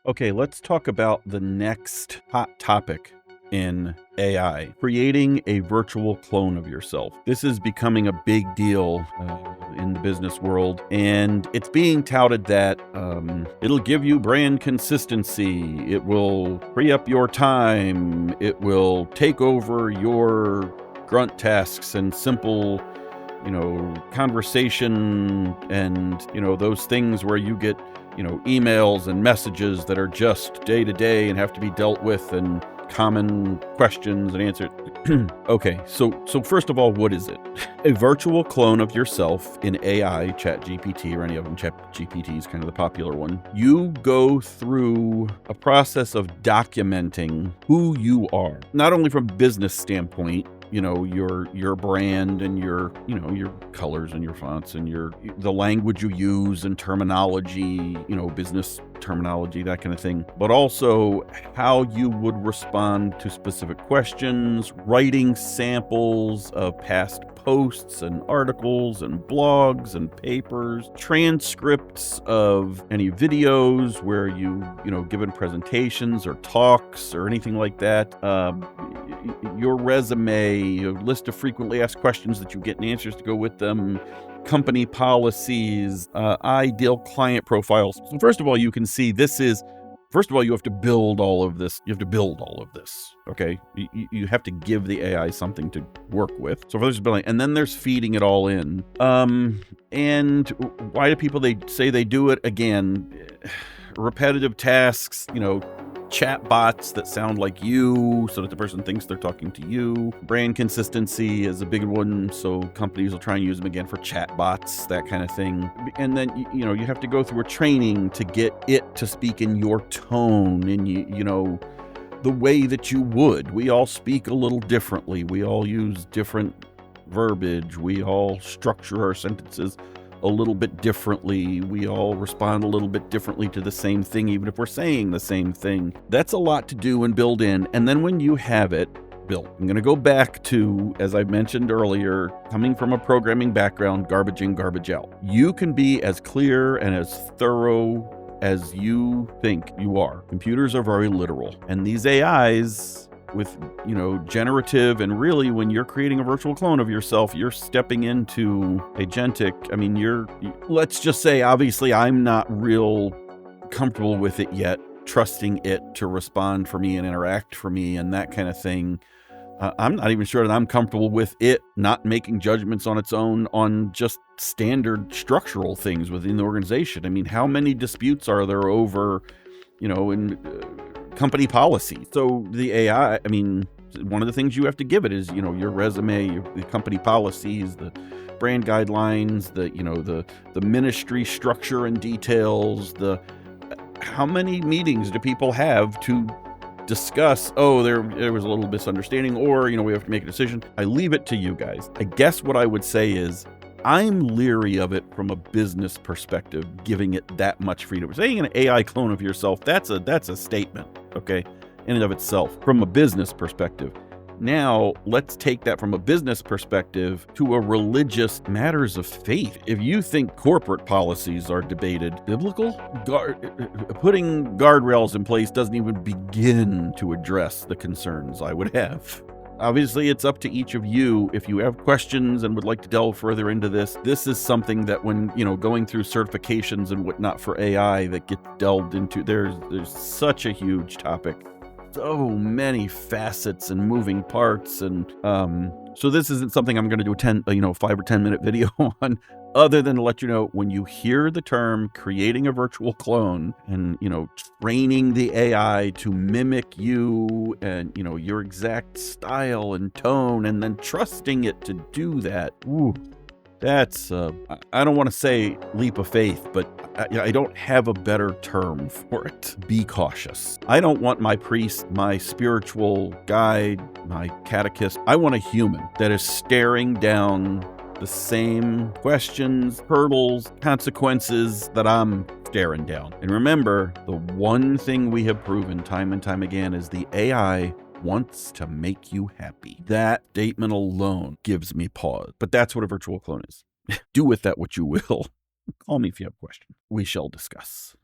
Okay, let's talk about the next hot topic in AI, creating a virtual clone of yourself. This is becoming a big deal in the business world, and it's being touted that it'll give you brand consistency, it will free up your time, it will take over your grunt tasks and simple conversation and, those things where you get, emails and messages that are just day to day and have to be dealt with and common questions and answered. Okay, so first of all, what is it? A virtual clone of yourself in AI, ChatGPT or any of them. ChatGPT is kind of the popular one. You go through a process of documenting who you are, not only from a business standpoint, your brand and your colors and your fonts and the language you use and terminology, business terminology, that kind of thing, but also how you would respond to specific questions, writing samples of past posts and articles and blogs and papers, transcripts of any videos where given presentations or talks or anything like that, your resume, a list of frequently asked questions that you get and answers to go with them, company policies, ideal client profiles. So first of all, you can see you have to build all of this. Okay. You have to give the AI something to work with. So there's building, and then there's feeding it all in. And why do people, they say they do it again? Repetitive tasks, chat bots that sound like you so that the person thinks they're talking to you. Brand consistency is a big one, so companies will try and use them again for chat bots, that kind of thing. And then you have to go through a training to get it to speak in your tone and the way that you would. We all speak a little differently. We all use different verbiage. We all structure our sentences a little bit differently. We all respond a little bit differently to the same thing, even if we're saying the same thing. That's a lot to do and build in. And then when you have it built, I'm going to go back to, as I mentioned earlier, coming from a programming background, garbage in, garbage out. You can be as clear and as thorough as you think you are. Computers are very literal. And these AIs with, generative, and really when you're creating a virtual clone of yourself, you're stepping into agentic. I mean, let's just say, obviously, I'm not real comfortable with it yet, trusting it to respond for me and interact for me and that kind of thing. I'm not even sure that I'm comfortable with it not making judgments on its own on just standard structural things within the organization. I mean, how many disputes are there over, in company policy? So the AI, I mean, one of the things you have to give it is, your resume, the company policies, the brand guidelines, the ministry structure and details, how many meetings do people have to discuss, there was a little misunderstanding, or, we have to make a decision. I leave it to you guys. I guess what I would say is I'm leery of it from a business perspective, giving it that much freedom. Saying an AI clone of yourself, that's a statement, okay, in and of itself, from a business perspective. Now, let's take that from a business perspective to a religious matters of faith. If you think corporate policies are debated, biblical, putting guardrails in place doesn't even begin to address the concerns I would have. Obviously, it's up to each of you. If you have questions and would like to delve further into this is something that when, going through certifications and whatnot for AI that get delved into, there's such a huge topic. So many facets and moving parts. And so this isn't something I'm going to do a 5 or 10 minute video on, other than to let you know, when you hear the term creating a virtual clone and, training the AI to mimic you and, your exact style and tone, and then trusting it to do that. Ooh, that's, I don't want to say leap of faith, but I don't have a better term for it. Be cautious. I don't want my priest, my spiritual guide, my catechist. I want a human that is staring down the same questions, hurdles, consequences that I'm staring down. And remember, the one thing we have proven time and time again is the AI wants to make you happy. That statement alone gives me pause. But that's what a virtual clone is. Do with that what you will. Call me if you have a question. We shall discuss.